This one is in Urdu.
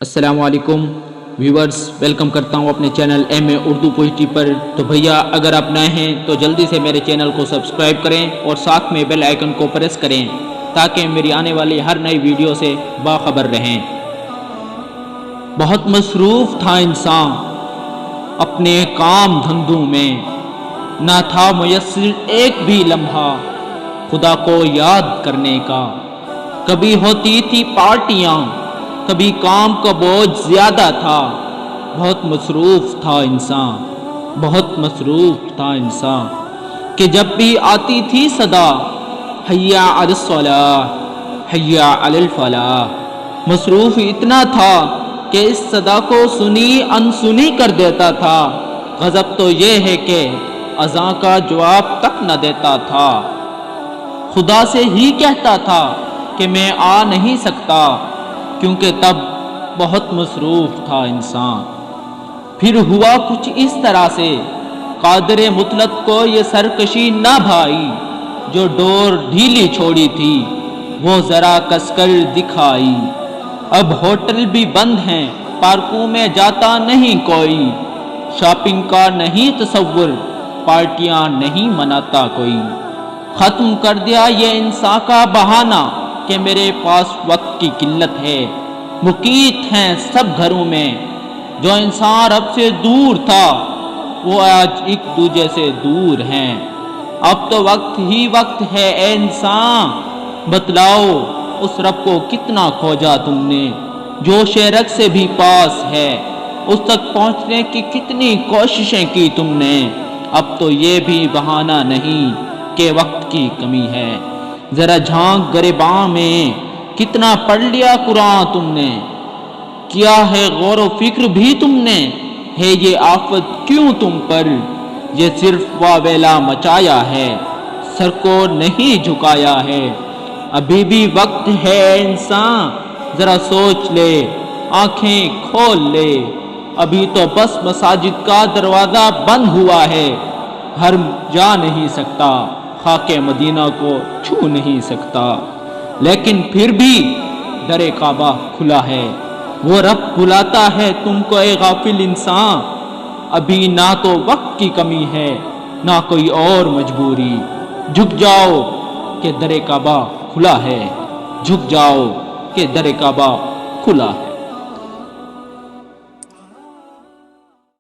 السلام علیکم ویورز، ویلکم کرتا ہوں اپنے چینل ایم اے اردو پوئٹری پر۔ تو بھیا اگر آپ نئے ہیں تو جلدی سے میرے چینل کو سبسکرائب کریں اور ساتھ میں بیل آئیکن کو پریس کریں تاکہ میری آنے والی ہر نئی ویڈیو سے باخبر رہیں۔ بہت مصروف تھا انسان اپنے کام دھندوں میں، نہ تھا میسر ایک بھی لمحہ خدا کو یاد کرنے کا۔ کبھی ہوتی تھی پارٹیاں، کبھی کام کا بوجھ زیادہ تھا۔ بہت مصروف تھا انسان، بہت مصروف تھا انسان کہ جب بھی آتی تھی صدا، حیا علی الصلاۃ حیا علی الفلاح، مصروف اتنا تھا کہ اس صدا کو سنی انسنی کر دیتا تھا۔ غضب تو یہ ہے کہ اذان کا جواب تک نہ دیتا تھا۔ خدا سے ہی کہتا تھا کہ میں آ نہیں سکتا، کیونکہ تب بہت مصروف تھا انسان۔ پھر ہوا کچھ اس طرح سے، قادر مطلق کو یہ سرکشی نہ بھائی، جو ڈور ڈھیلی چھوڑی تھی وہ ذرا کس کر دکھائی۔ اب ہوٹل بھی بند ہیں، پارکوں میں جاتا نہیں کوئی، شاپنگ کا نہیں تصور، پارٹیاں نہیں مناتا کوئی۔ ختم کر دیا یہ انسان کا بہانہ کہ میرے پاس وقت کی قلت ہے۔ مقیت ہیں سب گھروں میں، جو انسان رب سے دور تھا وہ آج ایک دوجے سے دور ہیں۔ اب تو وقت ہی وقت ہے اے انسان، بتلاؤ اس رب کو کتنا کھوجا تم نے، جو شیرک سے بھی پاس ہے، اس تک پہنچنے کی کتنی کوششیں کی تم نے۔ اب تو یہ بھی بہانہ نہیں کہ وقت کی کمی ہے، ذرا جھانک گریباں میں، کتنا پڑھ لیا قرآن تم نے، کیا ہے غور و فکر بھی تم نے، ہے یہ آفت کیوں تم پر، یہ صرف واویلا مچایا ہے، سر کو نہیں جھکایا ہے۔ ابھی بھی وقت ہے انسان، ذرا سوچ لے، آنکھیں کھول لے، ابھی تو بس مساجد کا دروازہ بند ہوا ہے، ہر جا نہیں سکتا، خاک مدینہ کو چھو نہیں سکتا، لیکن پھر بھی در کعبہ کھلا ہے۔ وہ رب بلاتا ہے تم کو اے غافل انسان، ابھی نہ تو وقت کی کمی ہے نہ کوئی اور مجبوری، جھک جاؤ کہ در کعبہ کھلا ہے، جھک جاؤ کہ در کعبہ کھلا ہے۔